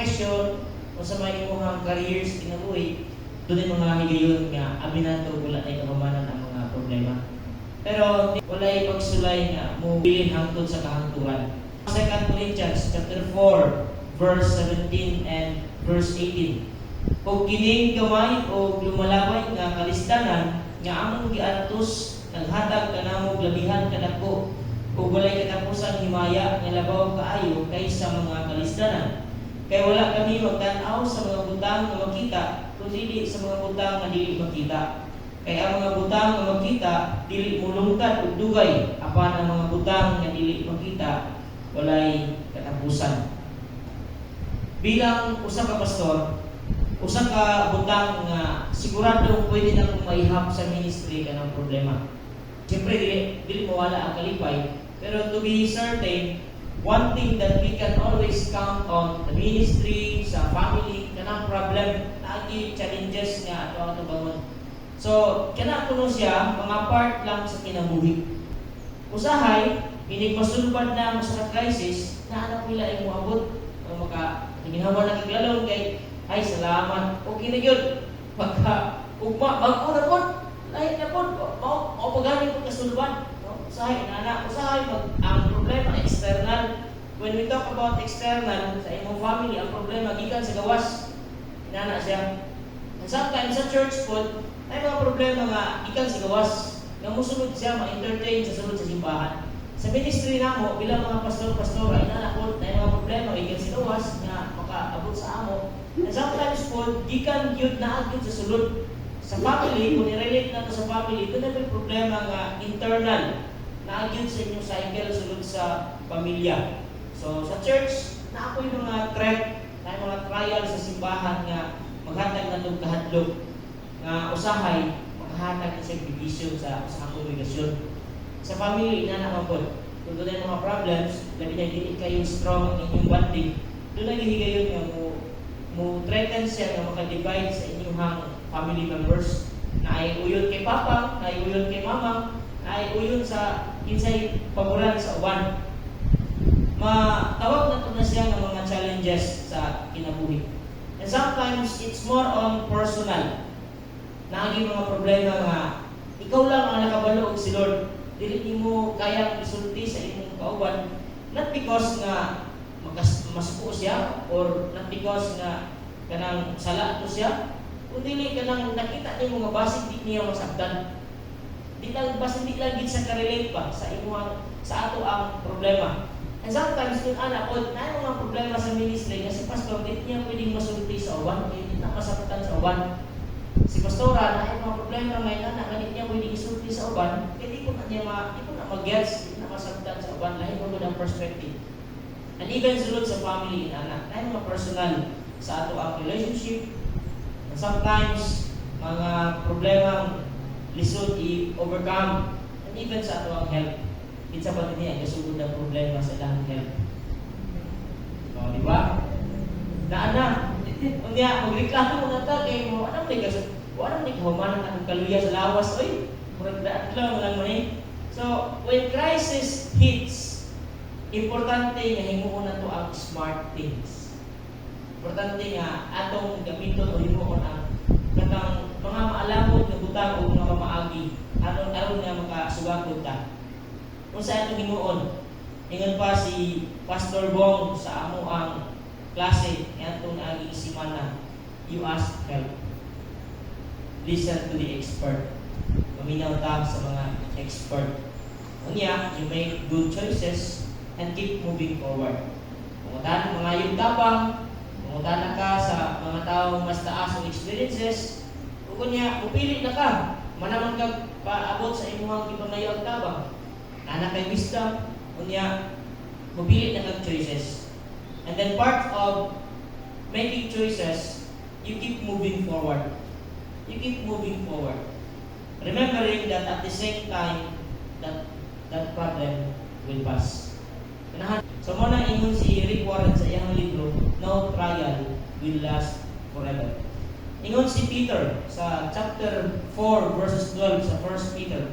profession o sa mga imuhang careers kinabuhi, doon yung mga higayon nga abinato wala na ikahumanan ang mga problema. Pero walay pagsulay nga mo bilin hangtod sa kahangturan. 2 Corinthians chapter 4 verse 17 and verse 18. Kung kining gamay o lumalaway nga kalistanan nga among giatos naghatag kanamo labihan kadako ug walay katapusan himaya nga labaw kaayo kaysa mga kalistanan. Kay wala kami magtan-aw sa mga butang nga makita kundi sa mga butang nga dili makita. Kay ang mga butang nga makita dili mulungkad ug dugay apan ang mga butang nga dili makita walay katapusan. Bilang usa ka pastor, usa ka butang nga sigurado pwede na kong maihap sa ministry kanang problema. Siyempre dili mawala ang kalipay, pero to be certain, one thing that we can always count on the ministry, sa family, kanang problem, naagi challenges nga ato bangon. So, kana kuno siya mga part lang sa kinabuhi. Usahay, inig masulbad na sa crisis, na anak nila ay moabot o maka ginawa na kaglalong kay ay salamat. Okay na yun. Pagka ugma, bago na po, lahat na po, o pagaling po kasulban. Usahay, usahay, ang problema external. When we talk about external, sa imong family, ang problema, gikan sa gawas. Inana siya. And sometimes sa church po, ay mga problema nga, gikan sa gawas. Nga musunod siya, ma-entertain sa sunod sa simbahan. Sa ministry na mo, bilang mga pastor-pastor, ay nanakot na yung mga problema, gikan sa gawas, nga makaabot sa amo. And sometimes po, gikan yun na agad sa sulod. Sa family, kung i-relate na sa family, ito na may problema nga internal na agad sa inyong cycle sulod sa pamilya. So, sa church, na ako yung mga threat, na mga trial sa simbahan nga maghatag na itong kahadlok nga usahay, maghatag na sa division sa kongregasyon. Sa family, inanaman po, kung doon yung mga problems, labi na hindi kayo strong ang inyong bonding, doon na hihigayon nga mo threaten siya nga makadivide sa inyong family members na ay uyon kay papa, na ay uyon kay mama, na ay uyon sa kinsay paboran sa uban. Matawag na ito na siya ng mga challenges sa kinabuhi. And sometimes, it's more on personal. Naaging mga problema nga, ikaw lang ang nakabalo og si Lord. Dili mo kayang isulti sa inyong kauban. Not because nga masuko siya, or not because nga kanang sala ito siya, kundi kanang nakita niyo mga basig di niya masabdan. Di lang basig di lang gid sa ka-relate pa sa imuhang sa ato ang problema. And sometimes yung anak ko, na mga problema sa ministry kasi pastor di niya pwedeng masulti sa uban, hindi na masabtan sa uban. Si pastora na mga problema may anak nga di niya pwedeng isulti sa uban, kaya di ko na mag-gets, di na masabtan sa uban, lahi mo ng perspective. And even sulod sa family anak, na mga personal sa ato ang relationship. And sometimes, mga problemang lisod i-overcome. And even sa ato ang health. Minsan ba din niya, kasulod na problema sa ilang health. O, di ba? Naana, unya, magreklamo mo na ito, kaya mo, anong nagkahumanan na kung kaluya sa lawas, oy, muragdaan lang mo eh. So, when crisis hits, importante nga himuon na to ang smart things. Importante nga atong gamiton o himuon ang katang mga maalamod nga butang o mga mamaagi aron nga makasugakod ta. Kung sa atong himuon, ingon pa si Pastor Bong sa amo ang klase atong agi simana, you ask help. Listen to the expert. Maminaw ta sa mga expert. Unya, you make good choices and keep moving forward. Pumuntahan mga yung tabang, pumuntahan ka sa mga taong mas taas ng experiences, kung niya, pupili na ka, manaman ka paabot sa imuhang ipangayo ang tabang. Anak kay wisdom, kunya, pupili na kang choices. And then part of making choices, you keep moving forward. You keep moving forward. Remembering that at the same time, that problem will pass. So muna ingon si Rick Warren sa iyang libro, No Trial Will Last Forever. Ingon si Peter sa chapter 4 verses 12 sa 1 Peter.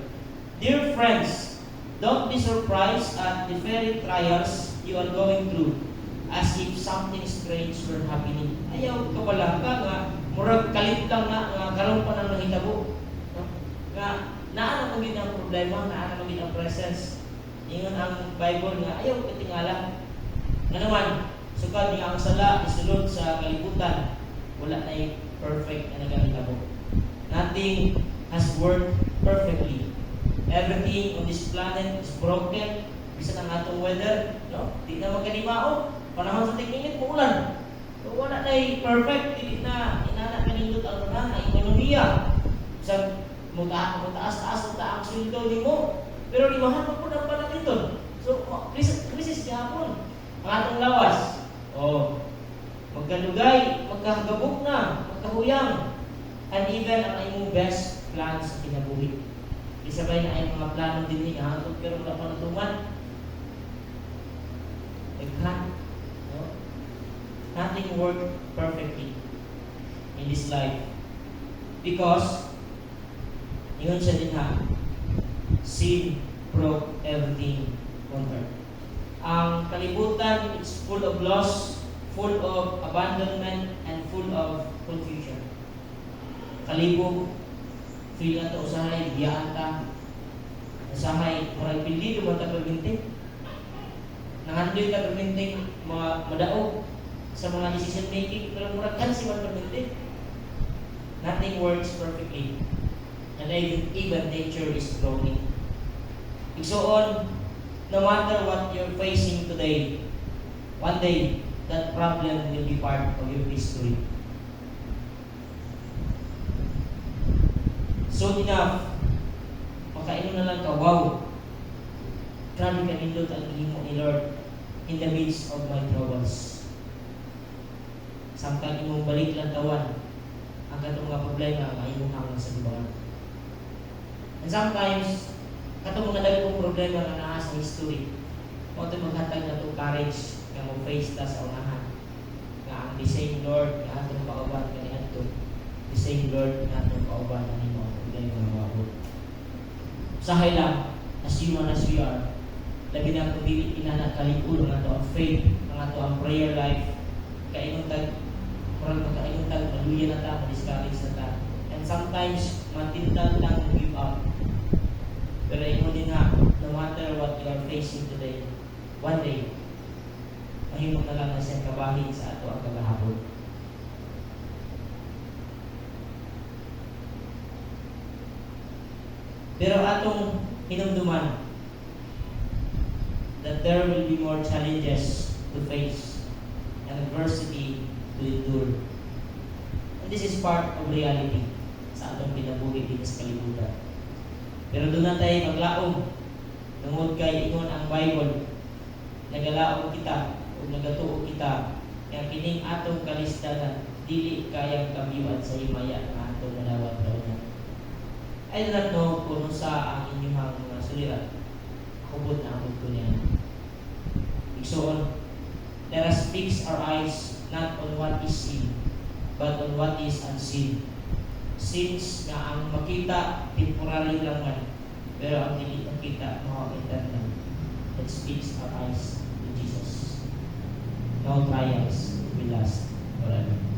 Dear friends, don't be surprised at the very trials you are going through, as if something strange were happening. Ayaw ka pala ka nga, murag kalit lang nga karon pa nang nahitabo. No? Nga, naano maging ang problema, naano maging ang presence. Ingon ang Bible nga, ayaw ka tingala. Nga naman, sukad nga ang sala, isulod sa kalibutan, wala na yung perfect na nagahitabo. Nothing has worked perfectly. Everything on this planet is broken. Bisa ng atong weather, no? Di na magkanimaon. Panahon sa tingin muulan. So, wala na perfect. Di na inana kanindot ang mga ekonomiya. Sa mutaas-taas ang sweldo nimo. Pero limahan pa po ng panahon. So, krisis gihapon. Ang atong lawas. Magkalugay, magkahagabok na, magkahuyang. And even ang imong best plans sa kinabuhi. Isabay na ay mga plano din niya, pero wala pa natuman. No? Nothing worked perfectly in this life. Because, yun siya din ha, sin broke everything on earth. Ang kalibutan, it's full of loss, full of abandonment, and full of confusion. Kalibog, feel na ito usahay, biyaan ka. Usahay, marag pili, lumang ka perminting. Nangandoy ka perminting mga madaog sa mga decision making, pero marag kan si perminting. Nothing works perfectly. And even nature is broken. Igsoon, no matter what you're facing today, one day, that problem will be part of your history. Soon enough, makainom na lang ka, wow, grabe ka nindot ang himo ni Lord in the midst of my troubles. Samtang imong balik lang tawan, ang katong mga problema nga imong hangang sa dubangan. And sometimes, katong mga dagkong problema nga naa sa history, mo ito maghatag na itong courage nga mo face ta sa unahan. Nga ang the same Lord nga atong pauban kanihan ito. The same Lord nga atong pauban ang imo. Usahay lang, as human as we are, labi na kung dili inanak kalikul nga ito ang faith, nga ito ang prayer life, kainuntag, kurang magkainuntag, maluya na ta, madiscourage na ta. And sometimes, matintag lang give up. Pero ino din nga, no matter what you are facing today, one day, mahimok na lang na siyang kabahin sa ato ang kagahapon. Pero atong hinumduman that there will be more challenges to face and adversity to endure. And this is part of reality sa atong kinabuhi dito sa kalibutan. Pero doon na tayo maglaom. Tungod kay ingon ang Bible, nagalaom kita o nagatuo kita kaya kining atong kalistanan dili kayang kamiyuan sa himaya nga atong malawat daw na. I do not know kung sa ang inyong mga sulirat. Hubot na hubot ko niya. Igsoon, let us fix our eyes not on what is seen, but on what is unseen. Since na ang makita, temporary lang man, pero ang hindi makita, makakita lang. Let's fix our eyes to Jesus. No trials will last forever.